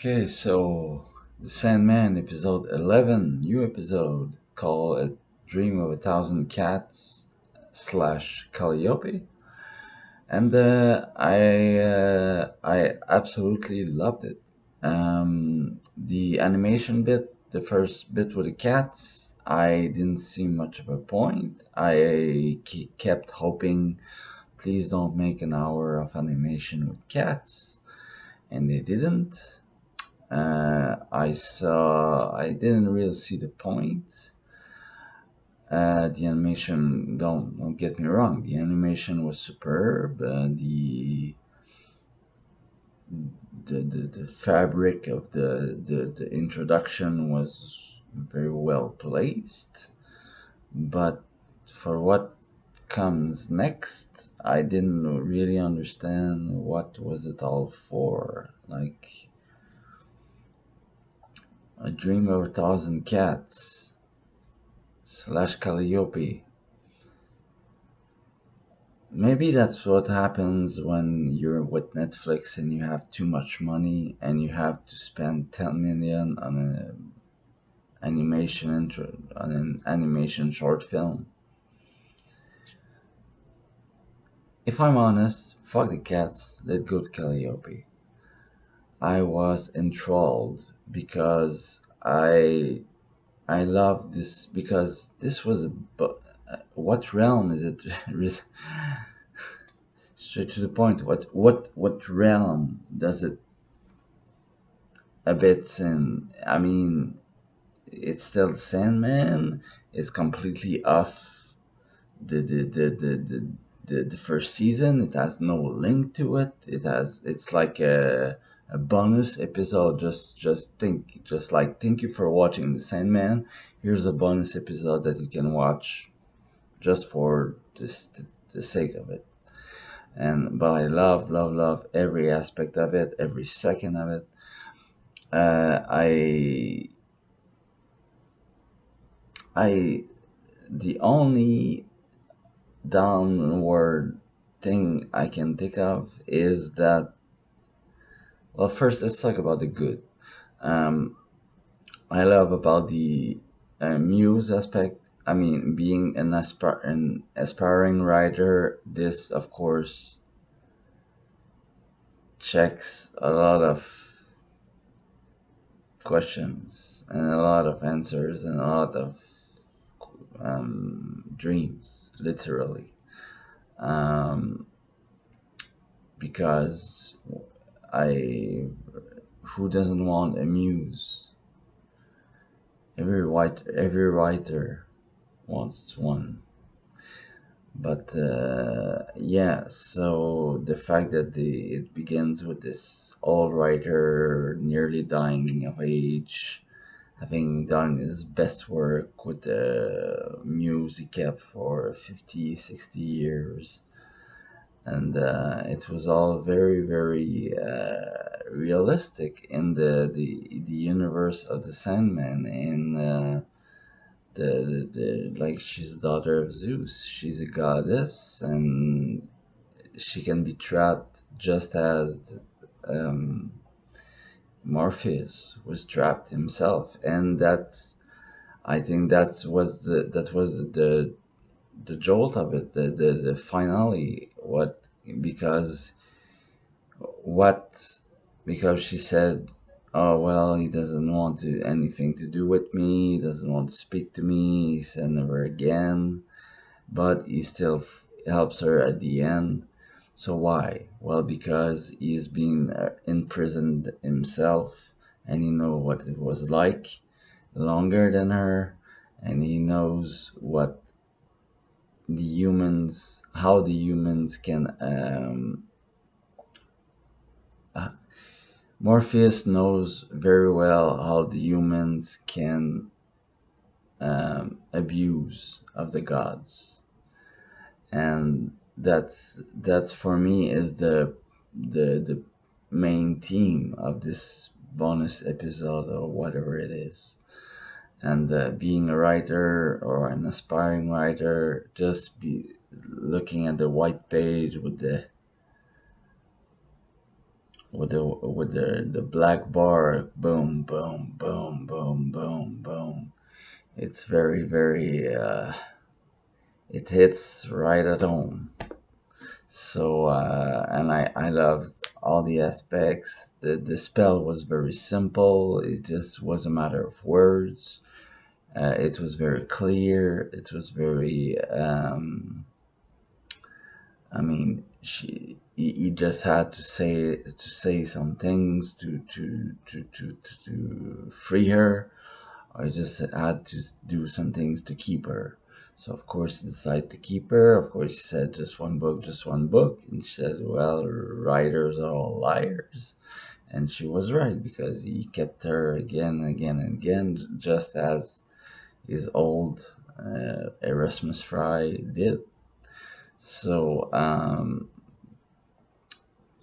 Okay, so the Sandman episode 11, new episode called A Dream of a Thousand Cats slash Calliope. And I absolutely loved it. The animation bit, the first bit with the cats, I didn't see much of a point. Kept hoping, please don't make an hour of animation with cats, and they didn't. I didn't really see the point. The animation, don't get me wrong, the animation was superb. The fabric of the introduction was very well placed, but for what comes next, I didn't really understand what was it all for. Like, a dream of a thousand cats slash Calliope. Maybe that's what happens when you're with Netflix and you have too much money and you have to spend 10 million on an animation short film. If I'm honest, fuck the cats, let's go to Calliope. I was enthralled because I love this because this was what realm is it? Straight to the point. What realm does it a bit in? I mean, it's still Sandman. It's completely off the first season. It has no link to it. It's like a bonus episode. Just like thank you for watching the Sandman. Here's a bonus episode that you can watch just for the sake of it. But I love every aspect of it, every second of it. I I the only downward thing I can think of is that, well, first let's talk about the good. Um, I love about the muse aspect. I mean, being an aspiring writer, this of course checks a lot of questions and a lot of answers and a lot of dreams, literally. Um, because I, who doesn't want a muse? Every writer wants one. But yeah, so the fact that it begins with this old writer nearly dying of age, having done his best work with the muse he kept for 50, 60 years. And it was all very realistic in the universe of the Sandman. In like, she's daughter of Zeus. She's a goddess, and she can be trapped just as um, Morpheus was trapped himself. And that's, I think that was the jolt of it, the finale. What because what because she said, oh well, he doesn't want to anything to do with me, he doesn't want to speak to me, he said never again, but he still helps her at the end. So why? Well, because he's been imprisoned himself, and he know what it was like longer than her, and he knows what how the humans can Morpheus knows very well how the humans can abuse of the gods, and that's for me is the main theme of this bonus episode or whatever it is. And being a writer or an aspiring writer, just be looking at the white page with with the black bar, boom, boom, boom, boom, boom, boom. It's very, very, it hits right at home. So, and I loved all the aspects. The spell was very simple. It just was a matter of words. It was very clear. It was very, I mean, you just had to say some things to free her. I just had to do some things to keep her. So of course, he decided to keep her. Of course, he said just one book, just one book. And she said, "Well, writers are all liars," and she was right because he kept her again and again and again, just as his old Erasmus Fry did. So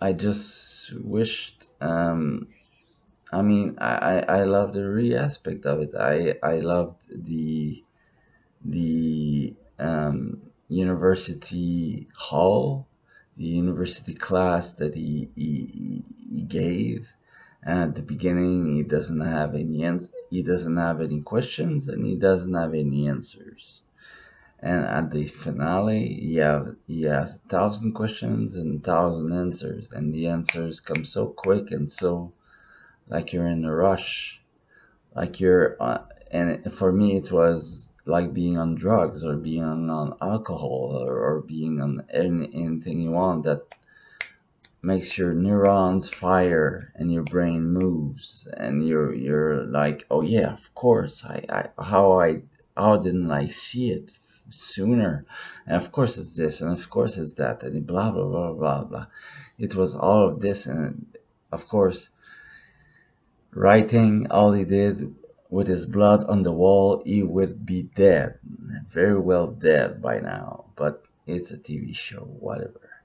I just wished. I mean, I love the re aspect of it. I loved the university hall, the university class that he gave. And at the beginning, he doesn't have he doesn't have any questions, and he doesn't have any answers. And at the finale, he has 1,000 questions and 1,000 answers, and the answers come so quick and so like you're in a rush, like you're and for me it was like being on drugs or being on alcohol or being on anything you want that makes your neurons fire and your brain moves and you're like, oh yeah, of course, how didn't I see it sooner, and of course it's this and of course it's that and blah blah blah blah blah. It was all of this, and of course, writing all he did with his blood on the wall, he would be dead, very well dead by now. But it's a TV show, whatever.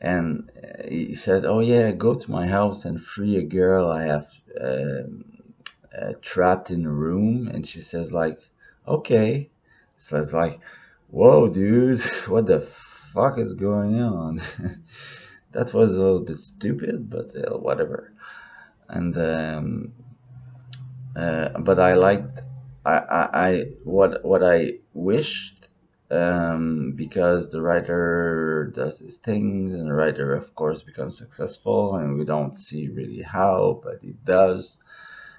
And he said, "Oh yeah, go to my house and free a girl I have trapped in a room." And she says, "Like, okay." So it's like, "Whoa, dude, what the fuck is going on?" That was a little bit stupid, but whatever. And but I liked I what I wished, because the writer does his things and the writer of course becomes successful and we don't see really how, but he does.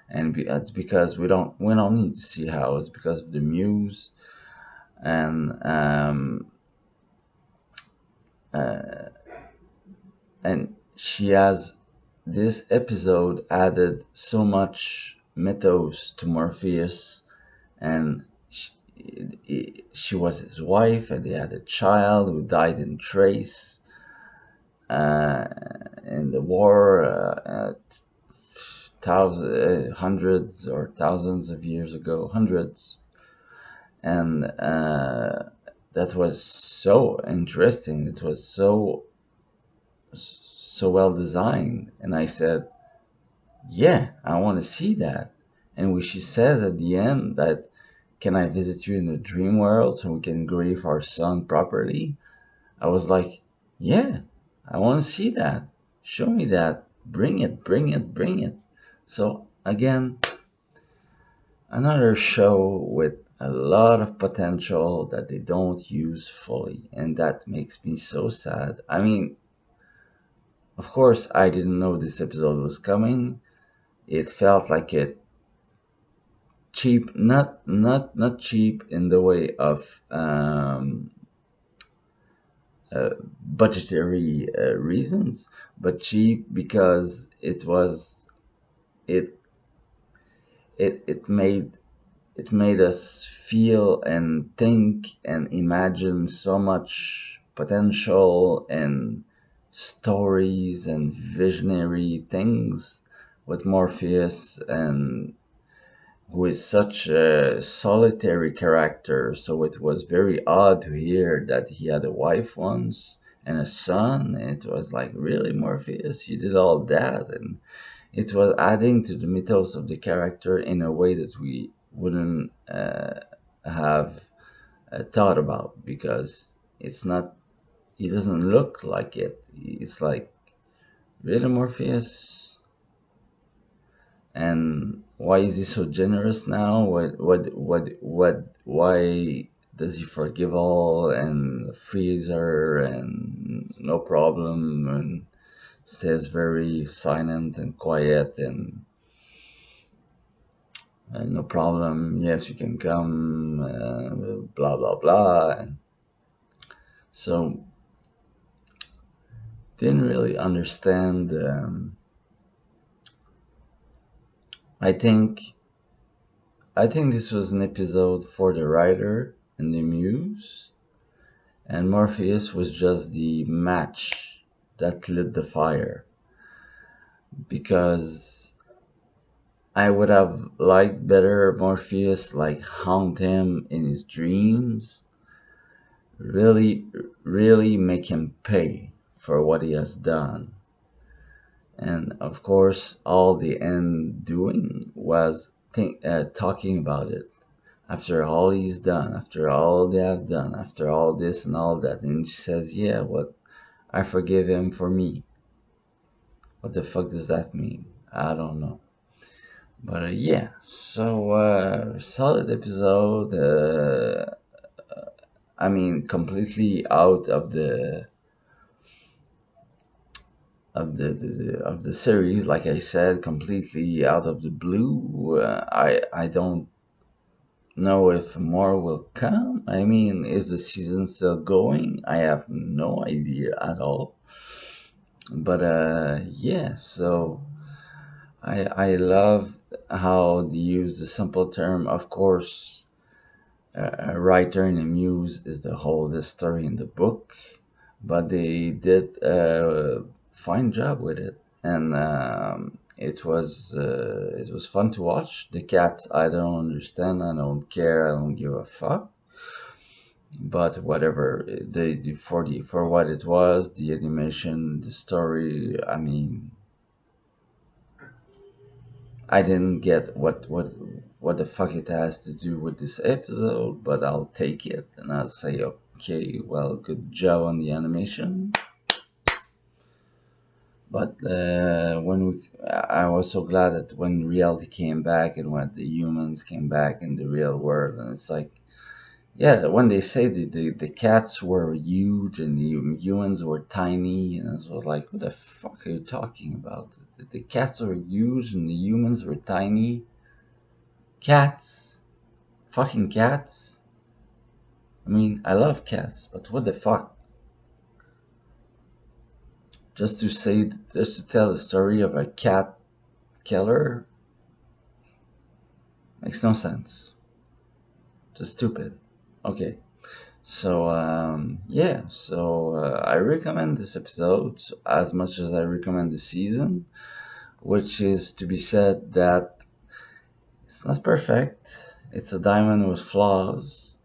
And it's because we don't need to see how. It's because of the muse. And um uh, and she has this episode added so much mythos to Morpheus. And she was his wife, and they had a child who died in Trace in the war, hundreds or thousands of years ago, hundreds. And that was so interesting. It was so well designed, and I said, "Yeah, I want to see that." And when she says at the end that, "Can I visit you in the dream world so we can grieve our son properly?" I was like, "Yeah, I want to see that. Show me that. Bring it, bring it, bring it." So, again, another show with a lot of potential that they don't use fully. And that makes me so sad. I mean, of course, I didn't know this episode was coming. It felt like it cheap, not cheap in the way of budgetary reasons, but cheap because it it it made us feel and think and imagine so much potential and stories and visionary things with Morpheus, and who is such a solitary character. So it was very odd to hear that he had a wife once and a son. It was like, really, Morpheus, you did all that? And it was adding to the mythos of the character in a way that we wouldn't have thought about, because it's not, he doesn't look like it. It's like Really, Morpheus? And why is he so generous now? Why does he forgive all and frees her and no problem and stays very silent and quiet and no problem. Yes, you can come. Blah blah blah. And so didn't really understand. I think I think this was an episode for the writer and the muse, and Morpheus was just the match that lit the fire. Because I would have liked better Morpheus like haunt him in his dreams, really, really make him pay for what he has done. And of course, all the end doing was talking about it. After all he's done, after all they have done, after all this and all that, and she says, "Yeah, what? I forgive him for me." What the fuck does that mean? I don't know. But yeah, so solid episode. I mean, completely out of the series. Like I said, completely out of the blue. I don't know if more will come. I mean, is the season still going? I have no idea at all. But yeah, so I loved how they use the simple term. Of course, a writer and a muse is the whole the story in the book, but they did a fine job with it, and it was fun to watch. The cats, I don't understand, I don't care, I don't give a fuck. But whatever, for what it was, the animation, the story. I mean, I didn't get what the fuck it has to do with this episode, but I'll take it and I'll say, okay, well, good job on the animation. But I was so glad that when reality came back and when the humans came back in the real world, and it's like, yeah, when they say the cats were huge and the humans were tiny, and I was like, what the fuck are you talking about? The cats were huge and the humans were tiny. Cats, fucking cats. I mean, I love cats, but what the fuck? Just to tell the story of a cat killer makes no sense. Just stupid. Okay, so yeah, so I recommend this episode as much as I recommend the season, which is to be said that it's not perfect. It's a diamond with flaws,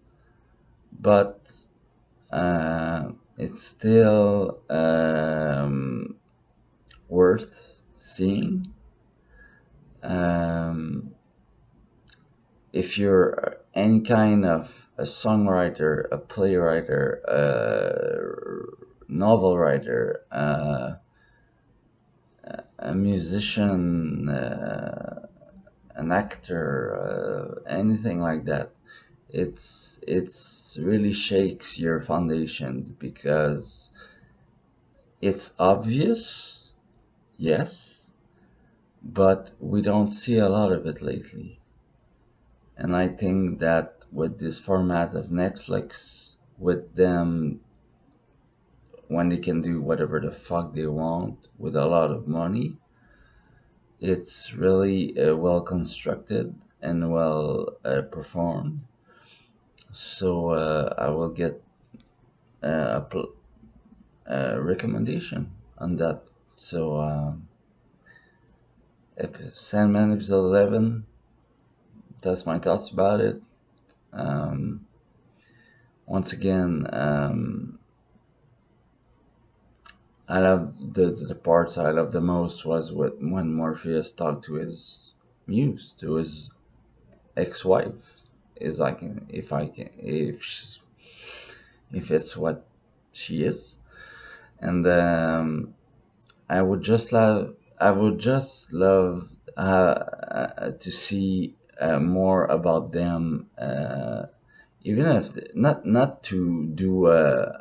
but it's still worth seeing. Um, if you're any kind of a songwriter, a playwright, a novel writer, a musician, an actor, anything like that, it's really shakes your foundations because it's obvious, yes, but we don't see a lot of it lately. And I think that with this format of Netflix, with them when they can do whatever the fuck they want with a lot of money, it's really well constructed and well performed. So I will get a recommendation on that. So Sandman episode 11. That's my thoughts about it. Um, Once again, I love the parts I love the most was when Morpheus talked to his muse, to his ex-wife. Is like if I can if it's what she is, and I would just love to see more about them, even if not to do a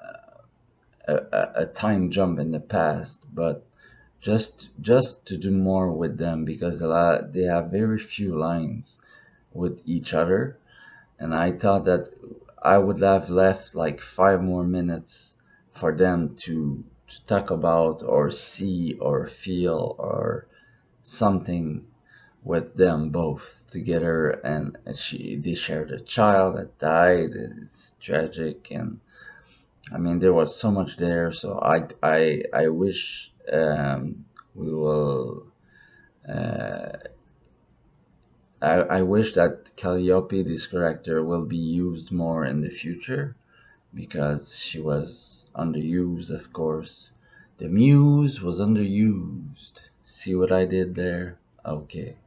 time jump in the past, but just to do more with them because they have very few lines with each other, and I thought that I would have left like 5 more minutes for them to talk about or see or feel or something with them both together. And they shared a child that died. It's tragic, and I mean there was so much there. So I wish we will. I wish that Calliope, this character, will be used more in the future because she was underused, of course. The muse was underused. See what I did there? Okay.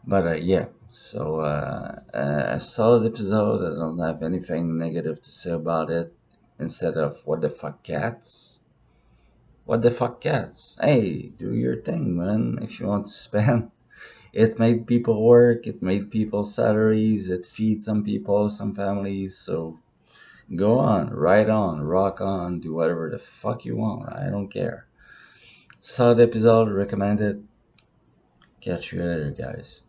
But yeah, so a solid episode. I don't have anything negative to say about it. Instead of what the fuck cats? What the fuck cats? Hey, do your thing, man. If you want to spend, it made people work. It made people salaries. It feeds some people, some families. So go on, ride on, rock on, do whatever the fuck you want. I don't care. Solid episode, recommended. Catch you later, guys.